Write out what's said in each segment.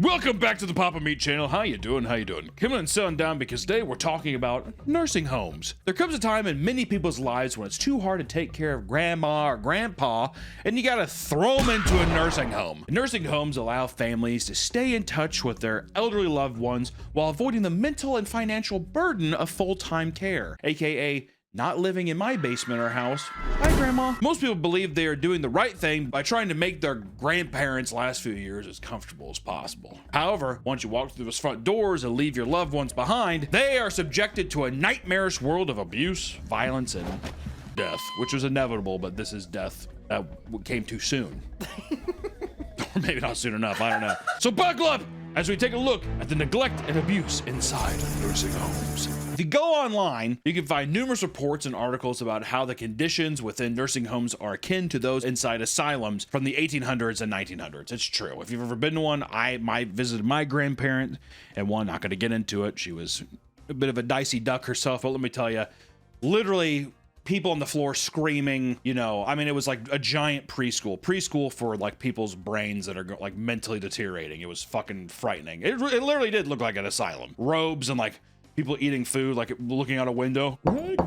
Welcome back to the Papa Meat channel. How you doing? How you doing? Coming and settling down because today we're talking about nursing homes. There comes a time in many people's lives when it's too hard to take care of grandma or grandpa and you gotta throw them into a nursing home. Nursing homes allow families to stay in touch with their elderly loved ones while avoiding the mental and financial burden of full-time care, aka not living in my basement or house. Hi, Grandma. Most people believe they are doing the right thing by trying to make their grandparents' last few years as comfortable as possible. However, once you walk through those front doors and leave your loved ones behind, they are subjected to a nightmarish world of abuse, violence, and death, which was inevitable, but this is death that came too soon. Or maybe not soon enough, I don't know. So buckle up as we take a look at the neglect and abuse inside nursing homes. If you go online, you can find numerous reports and articles about how the conditions within nursing homes are akin to those inside asylums from the 1800s and 1900s. It's true. If you've ever been to one, I visited my grandparent, and one, not going to get into it. She was a bit of a dicey duck herself, but let me tell you, literally people on the floor screaming, you know, I mean, it was like a giant preschool for like people's brains that are like mentally deteriorating. It was fucking frightening. It literally did look like an asylum. Robes and like people eating food, like looking out a window. Greg,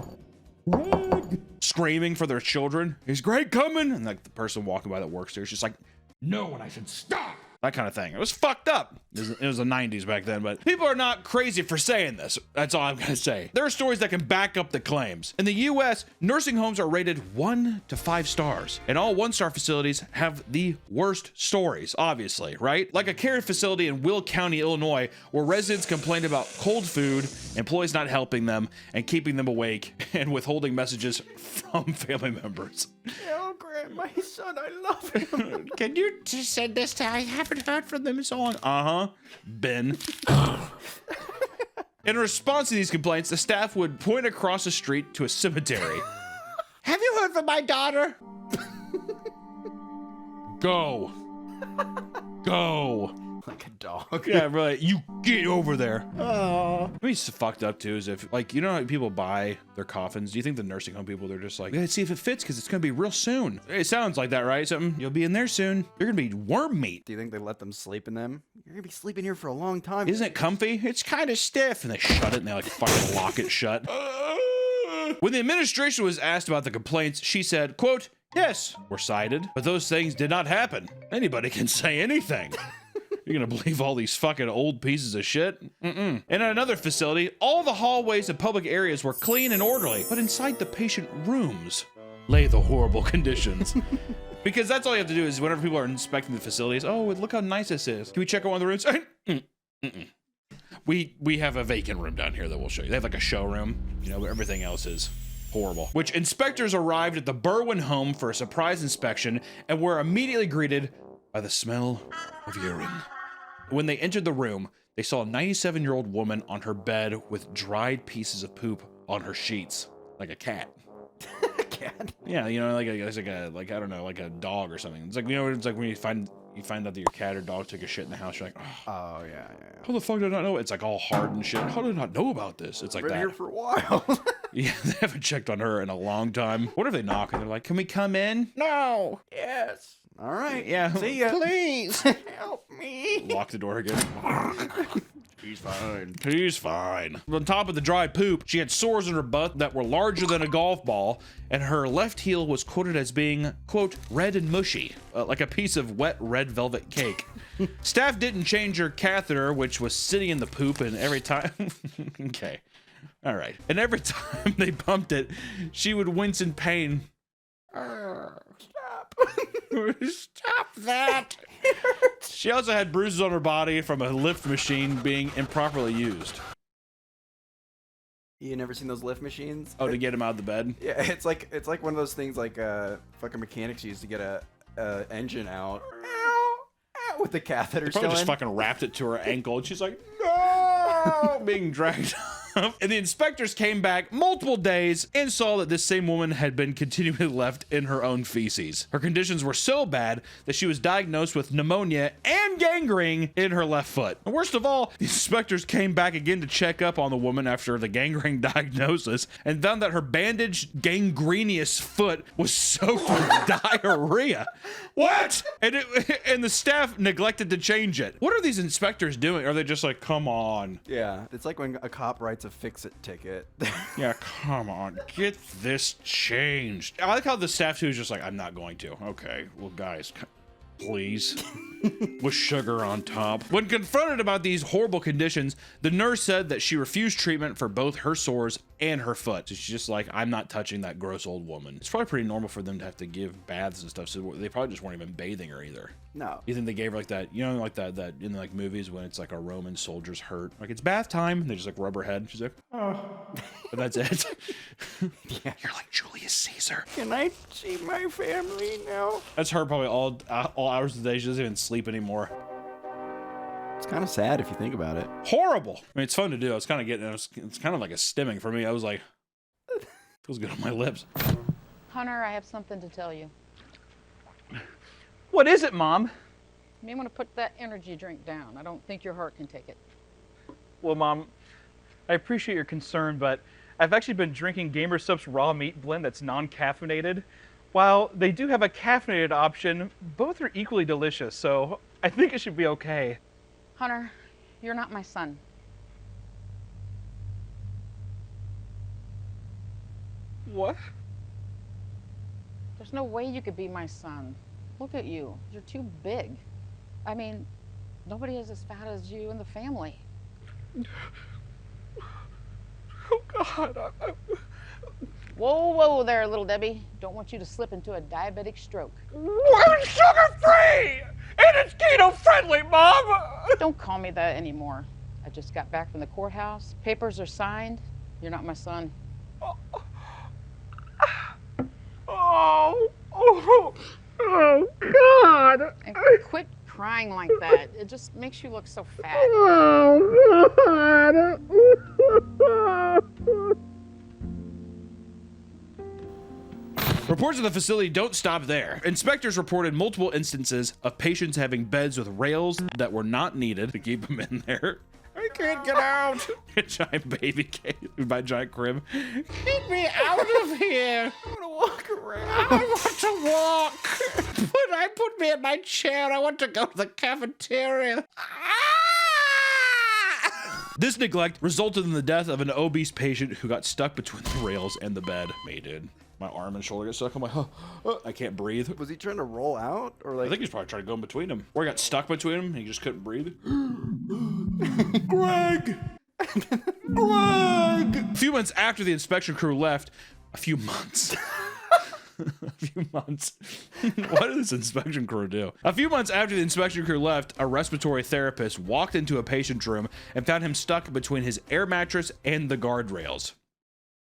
screaming for their children. Is Greg coming? And like the person walking by that works there is just like, no, and I said stop. That kind of thing. It was fucked up. It was the 90s back then, but people are not crazy for saying this. That's all I'm gonna say. There are stories that can back up the claims. In the US, nursing homes are rated 1 to 5 stars, and all 1-star facilities have the worst stories, obviously, right? Like a care facility in Will County, Illinois, where residents complained about cold food, employees not helping them, and keeping them awake, and withholding messages from family members. Oh, Grant, my son, I love him. Can you just send this to? I haven't heard from them so long. Ben. In response to these complaints, the staff would point across the street to a cemetery. Have you heard from my daughter? Go. Go. Like a dog. Yeah, really. You get over there. Oh. What is fucked up too is if, like, you know how people buy their coffins? Do you think the nursing home people, they're just like, let's see if it fits because it's gonna be real soon? It sounds like that, right? Something, you'll be in there soon. You're gonna be worm meat. Do you think they let them sleep in them? You're gonna be sleeping here for a long time. Isn't it comfy? It's kind of stiff. And they shut it and they like fucking lock it shut. When the administration was asked about the complaints, she said, quote, yes, were cited, but those things did not happen. Anybody can say anything. You're gonna believe all these fucking old pieces of shit? And in another facility, all the hallways and public areas were clean and orderly, but inside the patient rooms lay the horrible conditions. Because that's all you have to do is whenever people are inspecting the facilities, oh, look how nice this is. Can we check out one of the rooms? We have a vacant room down here that we'll show you. They have like a showroom, you know, but everything else is horrible. Which inspectors arrived at the Berwyn home for a surprise inspection and were immediately greeted by the smell of urine. When they entered the room, they saw a 97-year-old woman on her bed with dried pieces of poop on her sheets, like a cat. A cat? Yeah, you know, like I don't know, like a dog or something. It's like, you know, it's like when you find out that your cat or dog took a shit in the house, you're like, Oh, yeah. how the fuck did I not know? It's like all hard and shit. How did I not know about this? It's like Been that. here for a while. Yeah, they haven't checked on her in a long time. What if they knock and they're like, can we come in? No. Yes. All right. Yeah. See ya. Please. Help me. Lock the door again. He's fine. He's fine. On top of the dry poop, she had sores in her butt that were larger than a golf ball, and her left heel was quoted as being, quote, red and mushy, like a piece of wet red velvet cake. Staff didn't change her catheter, which was sitting in the poop, and every time... Okay. All right. And every time they pumped it, she would wince in pain. Stop. Stop that. She also had bruises on her body from a lift machine being improperly used. You never seen those lift machines? Oh, to get him out of the bed? Yeah, it's like one of those things like fucking mechanics use to get a engine out. Ow, ow, with the catheter They still probably just in. fucking wrapped it to her ankle and she's like, no, being dragged And the inspectors came back multiple days and saw that this same woman had been continually left in her own feces. Her conditions were so bad that she was diagnosed with pneumonia and gangrene in her left foot. And worst of all, the inspectors came back again to check up on the woman after the gangrene diagnosis and found that her bandaged gangrenous foot was soaked with diarrhea. What? And the staff neglected to change it. What are these inspectors doing? Are they just like, come on? Yeah, it's like when a cop writes a fix-it ticket. Yeah, come on, get this changed. I like how the staff too is just like, I'm not going to. Okay, well, guys, please. With sugar on top. When confronted about these horrible conditions, the nurse said that she refused treatment for both her sores and her foot. So she's just like, I'm not touching that gross old woman. It's probably pretty normal for them to have to give baths and stuff, so they probably just weren't even bathing her either. No. You think they gave her like that, you know, like that in like movies when it's like a Roman soldier's hurt, like it's bath time, and they just like rub her head. She's like, oh. But that's it. Yeah. You're like Julius Caesar. Can I see my family now? That's her probably all hours of the day. She doesn't even sleep anymore. It's kind of sad if you think about it. Horrible. I mean, it's fun to do. It's kind of getting, it's kind of like a stimming for me. I was like, feels good on my lips. Hunter, I have something to tell you. What is it, Mom? You may want to put that energy drink down. I don't think your heart can take it. Well, Mom, I appreciate your concern, but I've actually been drinking Gamer Sup's raw meat blend that's non-caffeinated. While they do have a caffeinated option, both are equally delicious, so I think it should be okay. Hunter, you're not my son. What? There's no way you could be my son. Look at you. You're too big. I mean, nobody is as fat as you in the family. Oh, God. Whoa, whoa there, little Debbie. Don't want you to slip into a diabetic stroke. I'm sugar-free! And it's keto-friendly, Mom! Don't call me that anymore. I just got back from the courthouse. Papers are signed. You're not my son. Oh, God! And quit crying like that. It just makes you look so fat. Oh, God! Reports of the facility don't stop there. Inspectors reported multiple instances of patients having beds with rails that were not needed to keep them in there. I can't get out. A giant baby cage by giant crib. Get me out of here. I want to walk around. I want to walk. Put me in my chair. I want to go to the cafeteria. This neglect resulted in the death of an obese patient who got stuck between the rails and the bed. Me, dude. My arm and shoulder get stuck. I'm like, I can't breathe. Was he trying to roll out, or like? I think he's probably trying to go in between them. Or he got stuck between them and he just couldn't breathe. Greg! Greg! A few months after the inspection crew left, a few months. What did this inspection crew do? A few months after the inspection crew left, a respiratory therapist walked into a patient's room and found him stuck between his air mattress and the guardrails.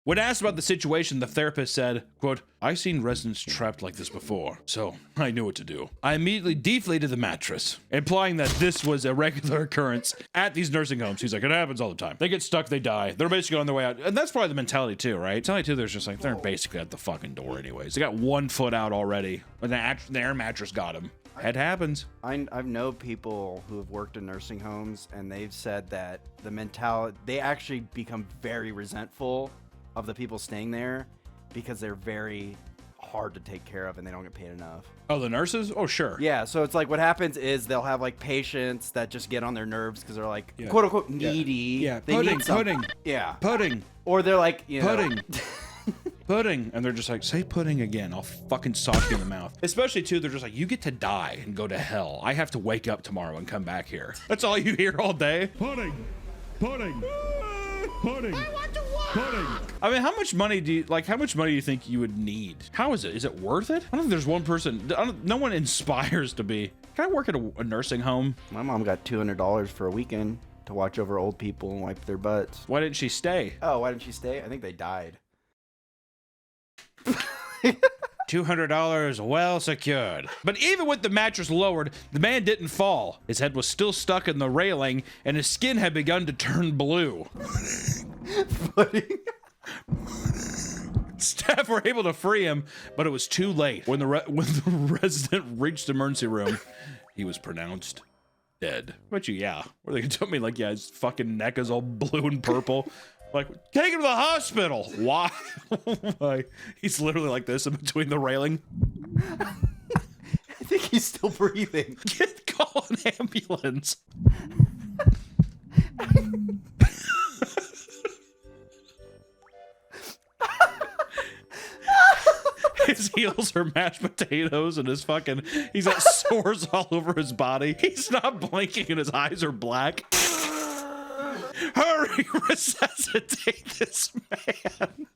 When asked about the situation, the therapist said, quote, "I've seen residents trapped like this before, so I knew what to do. I immediately deflated the mattress," implying that this was a regular occurrence at these nursing homes. He's like, it happens all the time. They get stuck, they die. They're basically on their way out. And that's probably the mentality too, right? Mentality too, there's just like, they're basically at the fucking door anyways. They got 1 foot out already. But the air mattress got them. It happens. I've known people who have worked in nursing homes, and they've said that the mentality, they actually become very resentful of the people staying there because they're very hard to take care of and they don't get paid enough. Oh, the nurses? Oh, sure. Yeah, so it's like what happens is they'll have like patients that just get on their nerves because they're like, Yeah. quote unquote, needy. Yeah, They pudding, need some- pudding. Yeah. Pudding. Or they're like, you know. Pudding. Pudding. And they're just like, say pudding again. I'll fucking sock you in the mouth. Especially too, they're just like, you get to die and go to hell. I have to wake up tomorrow and come back here. That's all you hear all day. Pudding. Pudding. Pudding. I want to walk. Pudding. I mean, how much money do you think you would need? How is it? Is it worth it? I don't think there's one person, no one inspires to be, can I work at a nursing home? My mom got $200 for a weekend to watch over old people and wipe their butts. Why didn't she stay? Oh, why didn't she stay? I think they died. $200 well secured. But even with the mattress lowered, the man didn't fall. His head was still stuck in the railing and his skin had begun to turn blue. Pudding. Staff were able to free him, but it was too late. When the resident reached the emergency room, he was pronounced dead. But yeah. Or they could tell me like, yeah, his fucking neck is all blue and purple. Like, take him to the hospital. Why? Why? He's literally like this in between the railing. I think he's still breathing. Call an ambulance. His heels are mashed potatoes and he's got sores all over his body. He's not blinking and his eyes are black. Hurry, resuscitate this man.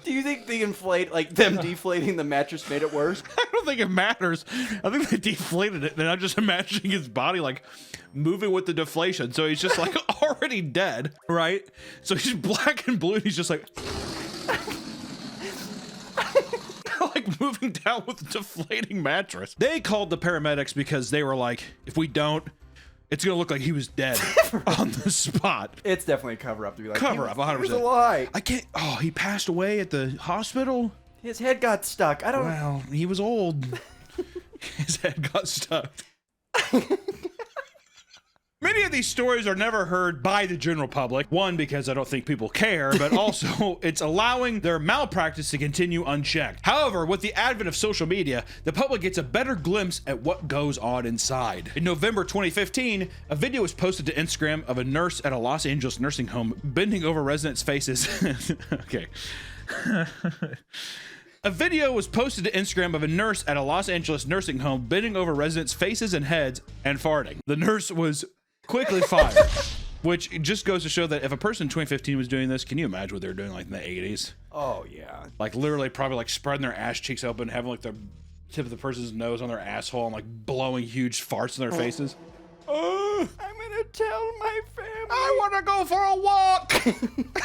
Do you think them deflating the mattress made it worse? I don't think it matters. I think they deflated it, and I'm just imagining his body like moving with the deflation. So he's just like already dead, right? So he's black and blue, and he's just like like moving down with the deflating mattress. They called the paramedics because they were like, if we don't, it's gonna look like he was dead on the spot. It's definitely a cover up to be like, Cover up, 100%. He was alive. I can't. Oh, he passed away at the hospital. His head got stuck. I don't. Well, he was old. His head got stuck. Many of these stories are never heard by the general public. One, because I don't think people care, but also it's allowing their malpractice to continue unchecked. However, with the advent of social media, the public gets a better glimpse at what goes on inside. In November 2015, a video was posted to Instagram of a nurse at a Los Angeles nursing home bending over residents' faces. Okay. A video was posted to Instagram of a nurse at a Los Angeles nursing home bending over residents' faces and heads and farting. The nurse was quickly fired, which just goes to show that if a person in 2015 was doing this, can you imagine what they were doing like in the 80s? Oh yeah. Like literally probably like spreading their ass cheeks open, having like the tip of the person's nose on their asshole and like blowing huge farts in their faces. I'm gonna tell my family. I want to go for a walk.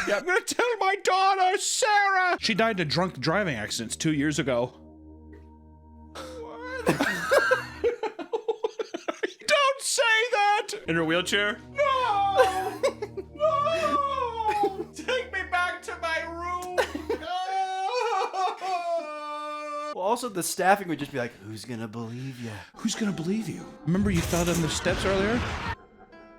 Yeah, I'm gonna tell my daughter, Sarah. She died in a drunk driving accident 2 years ago. Don't say that. In her wheelchair? No. No. Take me back to my room. Well, also the staffing would just be like, who's gonna believe you? Who's gonna believe you? Remember you fell down the steps earlier?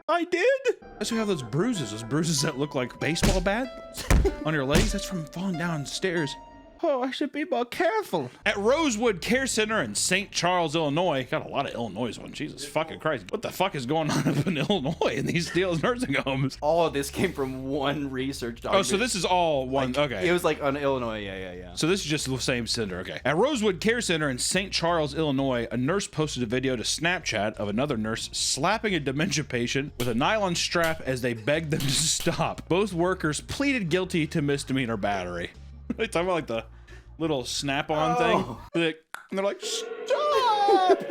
I did. That's why you have those bruises that look like baseball bats on your legs. That's from falling downstairs. Oh, I should be more careful. At Rosewood Care Center in St. Charles, Illinois. Got a lot of Illinois ones. Jesus fucking Christ. What the fuck is going on up in Illinois in these Steele's nursing homes? All of this came from one research document. Oh, so this is all one. Like, okay. It was like on Illinois. Yeah. So this is just the same center. Okay. At Rosewood Care Center in St. Charles, Illinois, a nurse posted a video to Snapchat of another nurse slapping a dementia patient with a nylon strap as they begged them to stop. Both workers pleaded guilty to misdemeanor battery. They talking about like the little snap-on thing. And they're like, stop!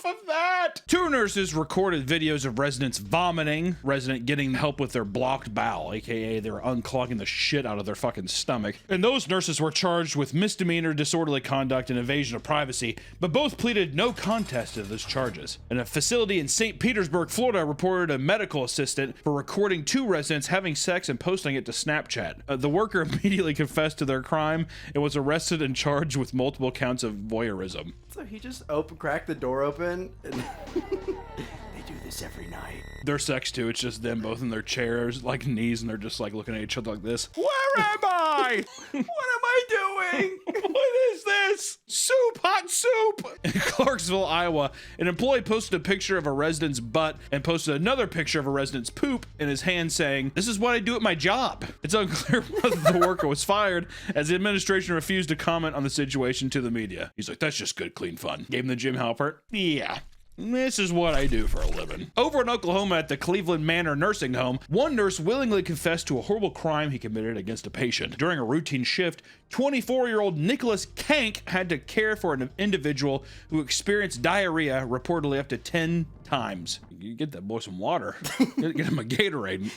Enough of that! 2 nurses recorded videos of residents vomiting, resident getting help with their blocked bowel, aka they were unclogging the shit out of their fucking stomach. And those nurses were charged with misdemeanor, disorderly conduct, and invasion of privacy, but both pleaded no contest to those charges. And a facility in St. Petersburg, Florida reported a medical assistant for recording 2 residents having sex and posting it to Snapchat. The worker immediately confessed to their crime and was arrested and charged with multiple counts of voyeurism. So he just cracked the door open and they do this every night. Their sex too, it's just them both in their chairs, like knees, and they're just like looking at each other like this. Where am I? What am I doing? What is this? Soup, hot soup! In Clarksville, Iowa, an employee posted a picture of a resident's butt and posted another picture of a resident's poop in his hand saying, "This is what I do at my job." It's unclear whether the worker was fired, as the administration refused to comment on the situation to the media. He's like, that's just good, clean fun. Gave him the Jim Halpert. Yeah. This is what I do for a living. Over in Oklahoma at the Cleveland Manor Nursing Home, one nurse willingly confessed to a horrible crime he committed against a patient. During a routine shift, 24-year-old Nicholas Kank had to care for an individual who experienced diarrhea reportedly up to 10 times. You get that boy some water. Get him a Gatorade.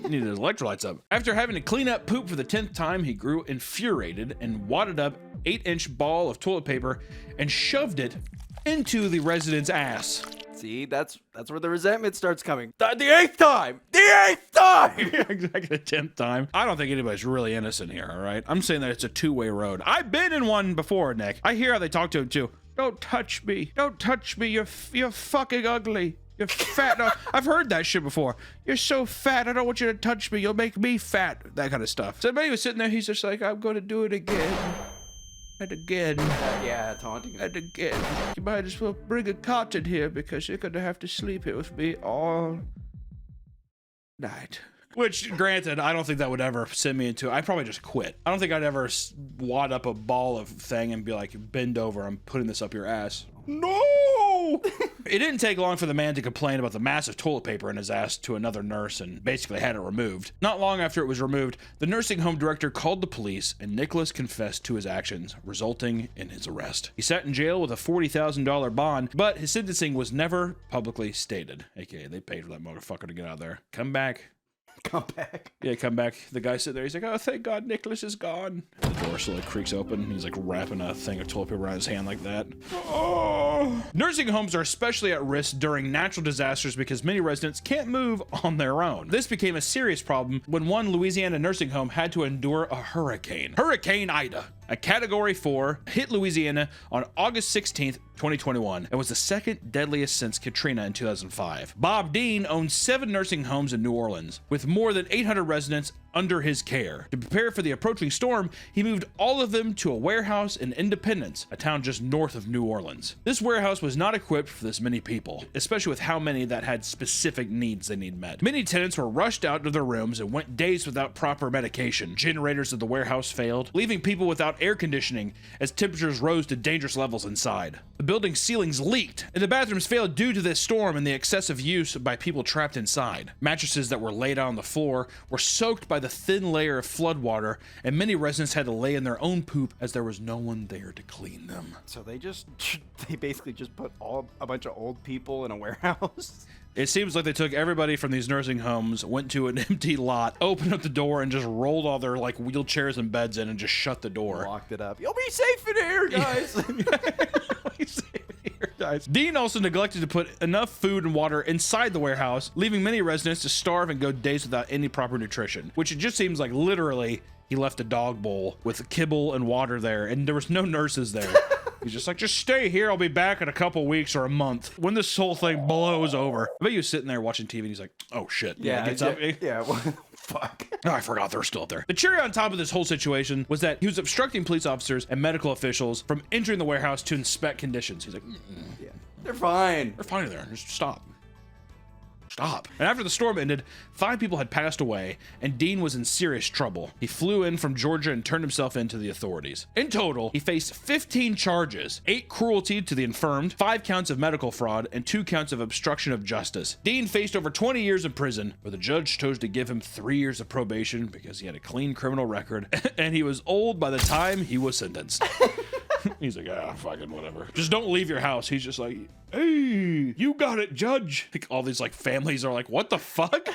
Need his electrolytes up. After having to clean up poop for the 10th time, he grew infuriated and wadded up 8-inch ball of toilet paper and shoved it into the resident's ass. See, that's where the resentment starts coming. The 8th time! The 8th time! Exactly, the 10th time. I don't think anybody's really innocent here, all right? I'm saying that it's a two-way road. I've been in one before, Nick. I hear how they talk to him, too. Don't touch me. Don't touch me. You're fucking ugly. You're fat. No, I've heard that shit before. You're so fat. I don't want you to touch me. You'll make me fat. That kind of stuff. So he was sitting there. He's just like, I'm going to do it again. And again. Yeah, taunting him. And again. You might as well bring a cot in here because you're going to have to sleep here with me all night. Which, granted, I don't think that would ever send me into... I'd probably just quit. I don't think I'd ever wad up a ball of thing and be like, bend over, I'm putting this up your ass. No! It didn't take long for the man to complain about the massive toilet paper in his ass to another nurse and basically had it removed. Not long after it was removed, the nursing home director called the police and Nicholas confessed to his actions, resulting in his arrest. He sat in jail with a $40,000 bond, but his sentencing was never publicly stated. AKA, they paid for that motherfucker to get out of there. Come back. Come back. Yeah, come back. The guy sitting there, he's like, oh, thank God Nicholas is gone. And the door slowly creaks open. He's like wrapping a thing of toilet paper around his hand like that. Oh. Nursing homes are especially at risk during natural disasters because many residents can't move on their own. This became a serious problem when one Louisiana nursing home had to endure a hurricane. Hurricane Ida, a Category 4, hit Louisiana on August 16th, 2021, and was the second deadliest since Katrina in 2005. Bob Dean owns 7 nursing homes in New Orleans, with more than 800 residents under his care. To prepare for the approaching storm, he moved all of them to a warehouse in Independence, a town just north of New Orleans. This warehouse was not equipped for this many people, especially with how many that had specific needs they need met. Many tenants were rushed out to their rooms and went days without proper medication. Generators of the warehouse failed, leaving people without air conditioning as temperatures rose to dangerous levels inside. The building's ceilings leaked, and the bathrooms failed due to this storm and the excessive use by people trapped inside. Mattresses that were laid out on the floor were soaked by the thin layer of floodwater, and many residents had to lay in their own poop as there was no one there to clean them. So they basically just put a bunch of old people in a warehouse. It seems like they took everybody from these nursing homes, went to an empty lot, opened up the door, and just rolled all their like wheelchairs and beds in and just shut the door. Locked it up. You'll be safe in here, guys. Dean also neglected to put enough food and water inside the warehouse, leaving many residents to starve and go days without any proper nutrition, which it just seems like literally he left a dog bowl with kibble and water there, and there was no nurses there. He's just like, just stay here. I'll be back in a couple weeks or a month when this whole thing blows over. I bet you was sitting there watching TV and he's like, oh shit. Yeah, gets up. Yeah, fuck. Oh, I forgot they're still up there. The cherry on top of this whole situation was that he was obstructing police officers and medical officials from entering the warehouse to inspect conditions. He's like, Yeah, they're fine. they're fine in there. Just stop. Stop. And after the storm ended, 5 people had passed away, and Dean was in serious trouble. He flew in from Georgia and turned himself in to the authorities. In total, he faced 15 charges, 8 cruelty to the infirmed, 5 counts of medical fraud, and 2 counts of obstruction of justice. Dean faced over 20 years in prison, but the judge chose to give him 3 years of probation because he had a clean criminal record, and he was old by the time he was sentenced. He's like, ah, fucking whatever. Just don't leave your house. He's just like, hey, you got it, judge. Like, all these like families are like, what the fuck?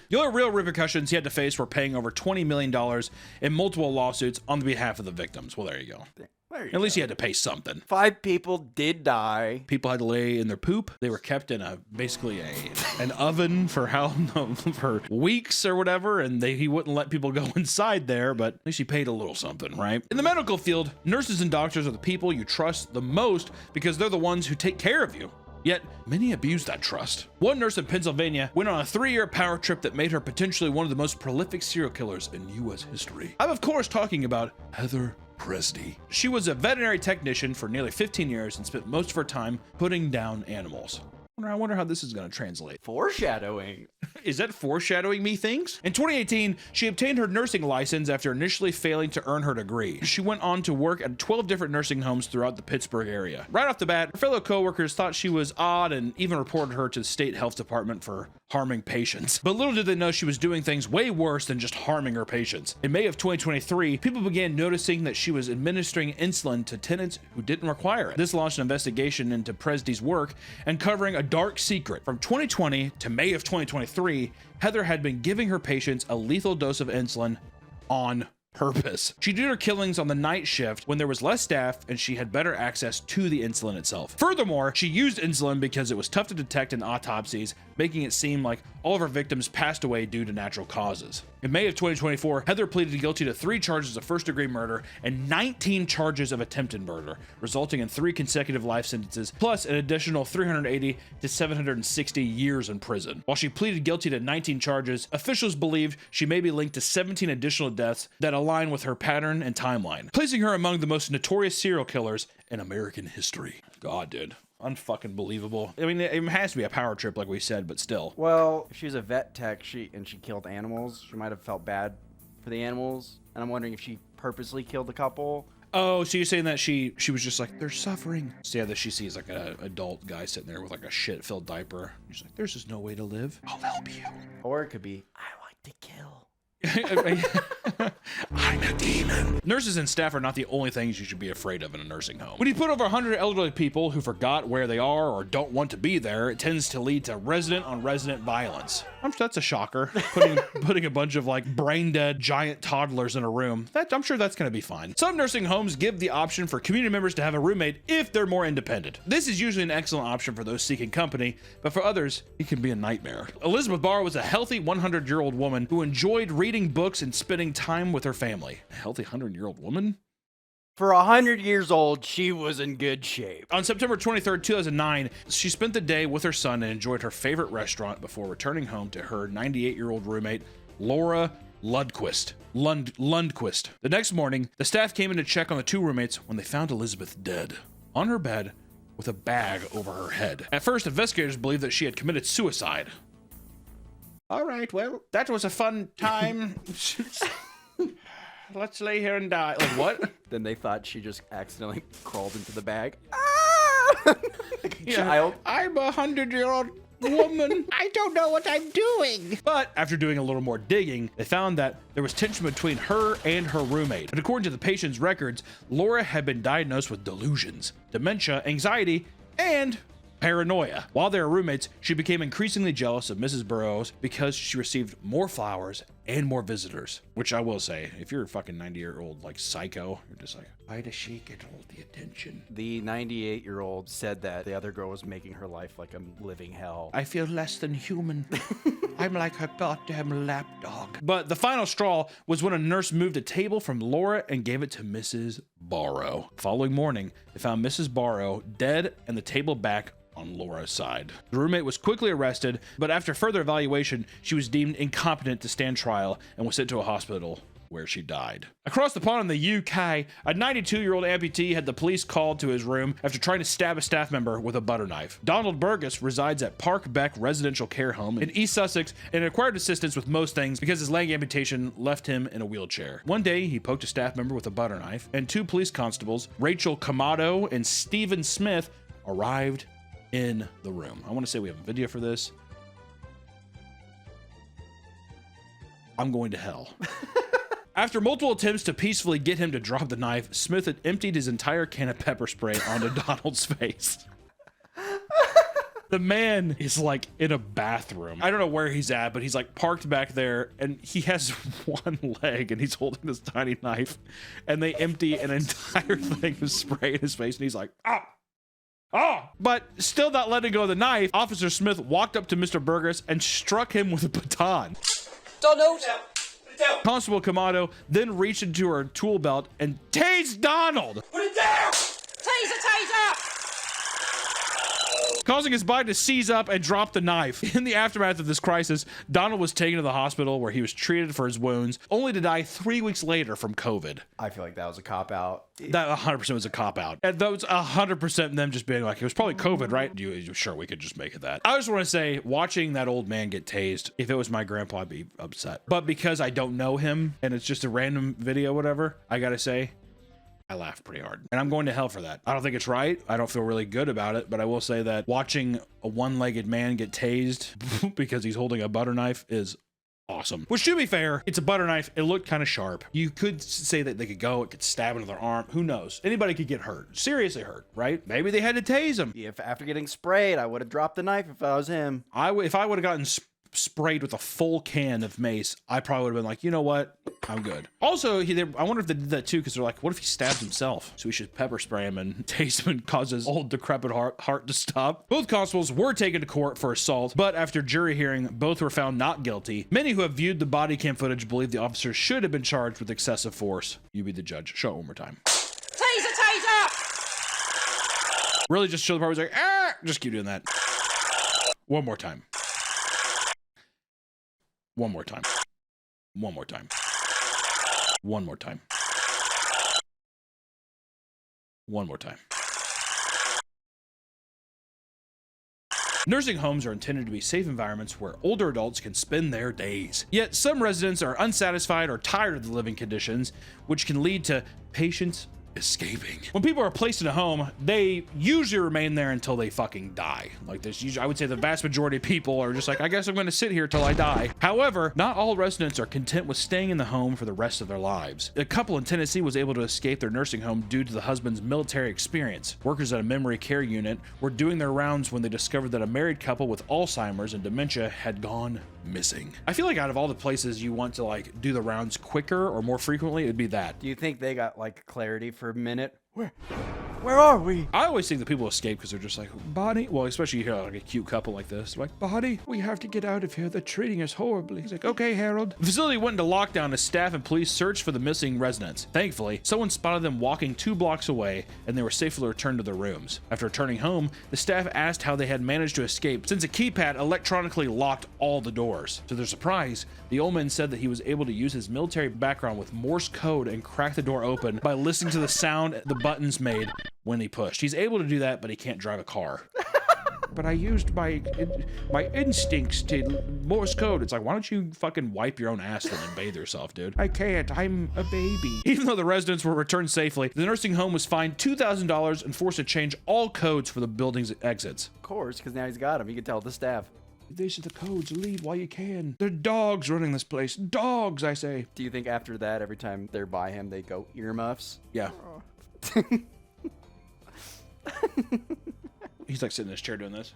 The only real repercussions he had to face were paying over $20 million in multiple lawsuits on behalf of the victims. Well, there you go. At least he had to pay something. 5 people did die. People had to lay in their poop. They were kept in basically an oven for for weeks or whatever, and he wouldn't let people go inside there, but at least he paid a little something, right? In the medical field, nurses and doctors are the people you trust the most because they're the ones who take care of you. Yet, many abuse that trust. One nurse in Pennsylvania went on a 3-year power trip that made her potentially one of the most prolific serial killers in U.S. history. I'm of course talking about Heather Presty. She was a veterinary technician for nearly 15 years and spent most of her time putting down animals. I wonder how this is going to translate. Foreshadowing. Is that foreshadowing me things? In 2018, she obtained her nursing license after initially failing to earn her degree. She went on to work at 12 different nursing homes throughout the Pittsburgh area. Right off the bat, her fellow coworkers thought she was odd and even reported her to the state health department for harming patients. But little did they know she was doing things way worse than just harming her patients. In May of 2023, people began noticing that she was administering insulin to tenants who didn't require it. This launched an investigation into Presty's work and covering a dark secret. From 2020 to May of 2023, Heather had been giving her patients a lethal dose of insulin on purpose. She did her killings on the night shift when there was less staff and she had better access to the insulin itself. Furthermore, she used insulin because it was tough to detect in autopsies, making it seem like all of her victims passed away due to natural causes. In May of 2024, Heather pleaded guilty to 3 charges of first-degree murder and 19 charges of attempted murder, resulting in 3 consecutive life sentences, plus an additional 380 to 760 years in prison. While she pleaded guilty to 19 charges, officials believed she may be linked to 17 additional deaths that align with her pattern and timeline, placing her among the most notorious serial killers in American history. God, dude. Unfucking believable. I mean, it has to be a power trip, like we said, but still. Well, if she was a vet tech, she killed animals, she might have felt bad for the animals, and I'm wondering if she purposely killed the couple. Oh, so you're saying that she was just like, they're suffering. So yeah, that she sees like an adult guy sitting there with like a shit-filled diaper. She's like, there's just no way to live. I'll help you. Or it could be, I like to kill. I'm a demon. Nurses and staff are not the only things you should be afraid of in a nursing home. When you put over 100 elderly people who forgot where they are or don't want to be there, it tends to lead to resident-on-resident violence. I'm sure that's a shocker. Putting a bunch of like brain-dead giant toddlers in a room. I'm sure that's going to be fine. Some nursing homes give the option for community members to have a roommate if they're more independent. This is usually an excellent option for those seeking company, but for others, it can be a nightmare. Elizabeth Barr was a healthy 100-year-old woman who enjoyed reading books and spending time with her family. A healthy 100-year-old woman? For 100 years old, she was in good shape. On September 23rd, 2009, she spent the day with her son and enjoyed her favorite restaurant before returning home to her 98-year-old roommate, Laura Lundquist. Lundquist. The next morning, the staff came in to check on the 2 roommates when they found Elizabeth dead on her bed with a bag over her head. At first, investigators believed that she had committed suicide. All right, well, that was a fun time. Let's lay here and die. Like, what? Then they thought she just accidentally crawled into the bag. Ah! Like a child. I'm a 100-year-old woman. I don't know what I'm doing. But after doing a little more digging, they found that there was tension between her and her roommate. And according to the patient's records, Laura had been diagnosed with delusions, dementia, anxiety, and paranoia. While they were roommates, she became increasingly jealous of Mrs. Burroughs because she received more flowers and more visitors. Which I will say, if you're a fucking 90-year-old like psycho, you're just like, why does she get all the attention? The 98-year-old said that the other girl was making her life like a living hell. I feel less than human. I'm like her goddamn lapdog. But the final straw was when a nurse moved a table from Laura and gave it to Mrs. Barrow. Following morning, they found Mrs. Barrow dead and the table back on Laura's side. The roommate was quickly arrested, but after further evaluation, she was deemed incompetent to stand trial and was sent to a hospital where she died. Across the pond in the UK, a 92-year-old amputee had the police called to his room after trying to stab a staff member with a butter knife. Donald Burgess resides at Park Beck Residential Care Home in East Sussex and required assistance with most things because his leg amputation left him in a wheelchair. One day, he poked a staff member with a butter knife, and 2 police constables, Rachel Kamado and Stephen Smith, arrived in the room. I want to say we have a video for this. I'm going to hell. After multiple attempts to peacefully get him to drop the knife, Smith had emptied his entire can of pepper spray onto Donald's face. The man is like in a bathroom. I don't know where he's at, but he's like parked back there and he has one leg and he's holding this tiny knife and they empty an entire thing of spray in his face and he's like, ah! Oh! But still not letting go of the knife, Officer Smith walked up to Mr. Burgess and struck him with a baton. Donald! Constable Kamado then reached into her tool belt and tased Donald! Put it down! Taser, taser! Causing his body to seize up and drop the knife. In the aftermath of this crisis, Donald was taken to the hospital where he was treated for his wounds, only to die 3 weeks later from COVID. I feel like that was a cop-out. That 100% was a cop-out. And that was 100% them just being like, it was probably COVID, right? Sure, we could just make it that. I just want to say, watching that old man get tased, if it was my grandpa, I'd be upset. But because I don't know him, and it's just a random video, whatever, I gotta say, I laughed pretty hard. And I'm going to hell for that. I don't think it's right. I don't feel really good about it, but I will say that watching a one-legged man get tased because he's holding a butter knife is awesome. Which, to be fair, it's a butter knife. It looked kind of sharp. You could say that they could go, it could stab into their arm. Who knows? Anybody could get hurt. Seriously hurt, right? Maybe they had to tase him. If after getting sprayed, I would have dropped the knife if I was him. If I would have gotten sprayed with a full can of mace, I probably would have been like, you know what? I'm good. Also, I wonder if they did that too, because they're like, what if he stabs himself? So we should pepper spray him and tase him and cause his old decrepit heart to stop. Both constables were taken to court for assault, but after jury hearing, both were found not guilty. Many who have viewed the body cam footage believe the officers should have been charged with excessive force. You be the judge. Show it one more time. Taser, taser! Really just show the part where he's like, ah! Just keep doing that. One more time. One more time. One more time. One more time. One more time. Nursing homes are intended to be safe environments where older adults can spend their days. Yet some residents are unsatisfied or tired of the living conditions, which can lead to patients escaping. When people are placed in a home, they usually remain there until they fucking die. Like this, usually, I would say the vast majority of people are just like, I guess I'm going to sit here till I die. However, not all residents are content with staying in the home for the rest of their lives. A couple in Tennessee was able to escape their nursing home due to the husband's military experience. Workers at a memory care unit were doing their rounds when they discovered that a married couple with Alzheimer's and dementia had gone missing. I feel like out of all the places you want to like do the rounds quicker or more frequently, it'd be that. Do you think they got like clarity for a minute? Where are we? I always think that people escape because they're just like, Bonnie, well, especially you hear like a cute couple like this. They're like, Bonnie, we have to get out of here. They're treating us horribly. He's like, okay, Harold. The facility went into lockdown as staff and police searched for the missing residents. Thankfully, someone spotted them walking 2 blocks away and they were safely returned to their rooms. After returning home, the staff asked how they had managed to escape since a keypad electronically locked all the doors. To their surprise, the old man said that he was able to use his military background with Morse code and crack the door open by listening to the sound the buttons made when he pushed. He's able to do that, but he can't drive a car. But I used my instincts to Morse code. It's like, why don't you fucking wipe your own ass then and bathe yourself, dude? I can't. I'm a baby. Even though the residents were returned safely, the nursing home was fined $2,000 and forced to change all codes for the building's exits. Of course, because now he's got him. He can tell the staff. These are the codes. Leave while you can. They're dogs running this place. Dogs, I say. Do you think after that, every time they're by him, they go earmuffs? Yeah. He's like sitting in his chair doing this.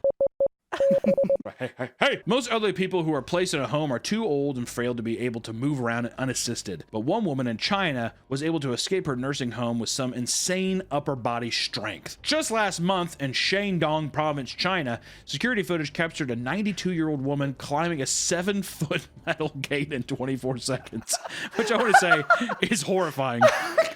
Hey! Most elderly people who are placed in a home are too old and frail to be able to move around unassisted. But one woman in China was able to escape her nursing home with some insane upper body strength. Just last month in Shandong province, China, security footage captured a 92-year-old woman climbing a 7-foot metal gate in 24 seconds, which I want to say is horrifying.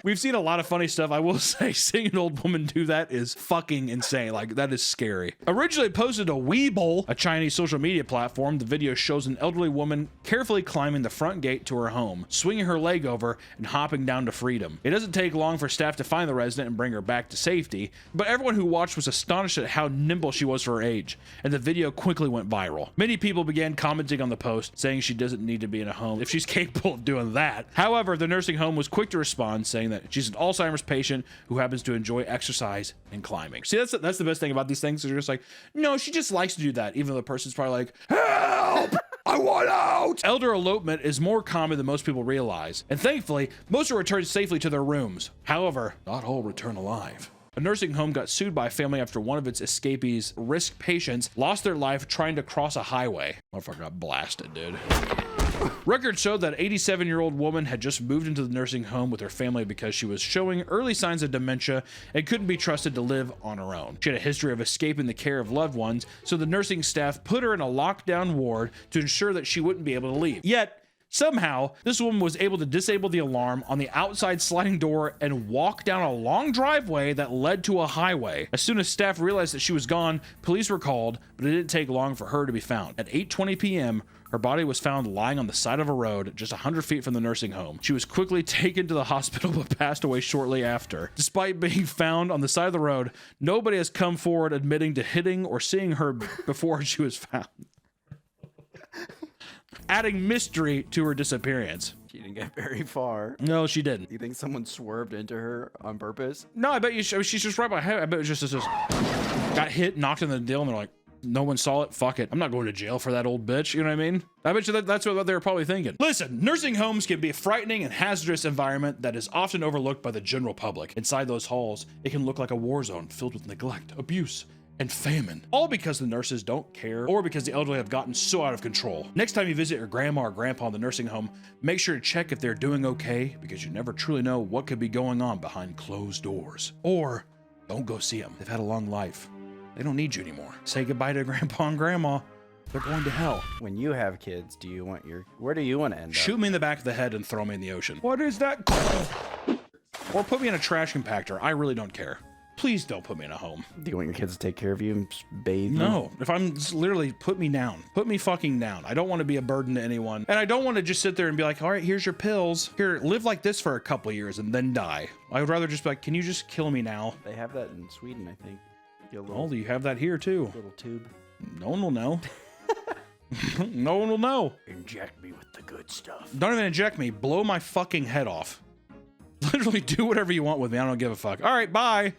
We've seen a lot of funny stuff. I will say seeing an old woman do that is fucking insane. Like, that is scary. Originally posted to Weibo, a Chinese social media platform, the video shows an elderly woman carefully climbing the front gate to her home, swinging her leg over and hopping down to freedom. It doesn't take long for staff to find the resident and bring her back to safety, but everyone who watched was astonished at how nimble she was for her age, and the video quickly went viral. Many people began commenting on the post, saying she doesn't need to be in a home if she's capable of doing that. However, the nursing home was quick to respond, saying that she's an Alzheimer's patient who happens to enjoy exercise and climbing. See, that's the best thing about these things. You're just like, no, she just likes to do that, even though the person's probably like, help! I want out! Elder elopement is more common than most people realize, and thankfully, most are returned safely to their rooms. However, not all return alive. A nursing home got sued by a family after one of its escapees, risk patients, lost their life trying to cross a highway. Motherfucker got blasted, dude. Records showed that an 87-year-old woman had just moved into the nursing home with her family because she was showing early signs of dementia and couldn't be trusted to live on her own. She had a history of escaping the care of loved ones, so the nursing staff put her in a lockdown ward to ensure that she wouldn't be able to leave. Yet, somehow, this woman was able to disable the alarm on the outside sliding door and walk down a long driveway that led to a highway. As soon as staff realized that she was gone, police were called, but it didn't take long for her to be found. At 8:20 p.m., her body was found lying on the side of a road just 100 feet from the nursing home. She was quickly taken to the hospital but passed away shortly after. Despite being found on the side of the road, nobody has come forward admitting to hitting or seeing her before she was found, adding mystery to her disappearance. She didn't get very far. No, she didn't. You think someone swerved into her on purpose? No, I bet you she's just right by her. I bet it was just got hit, knocked in the deal, and they're like, no one saw it. Fuck it. I'm not going to jail for that old bitch. You know what I mean? I bet you that's what they were probably thinking. Listen, nursing homes can be a frightening and hazardous environment that is often overlooked by the general public. Inside those halls, it can look like a war zone filled with neglect, abuse, and famine. All because the nurses don't care or because the elderly have gotten so out of control. Next time you visit your grandma or grandpa in the nursing home, make sure to check if they're doing okay, because you never truly know what could be going on behind closed doors. Or don't go see them. They've had a long life. They don't need you anymore. Say goodbye to grandpa and grandma. They're going to hell. When you have kids, where do you want to end up? Shoot me in the back of the head and throw me in the ocean. What is that? Or put me in a trash compactor. I really don't care. Please don't put me in a home. Do you want your kids to take care of you and just bathe you? No. If I'm literally, put me down. Put me fucking down. I don't want to be a burden to anyone. And I don't want to just sit there and be like, all right, here's your pills. Here, live like this for a couple years and then die. I would rather just be like, can you just kill me now? They have that in Sweden, I think. Get a Oh, you have that here too. little tube. No one will know. No one will know. Inject me with the good stuff. Don't even inject me. Blow my fucking head off. Literally do whatever you want with me. I don't give a fuck. All right, bye.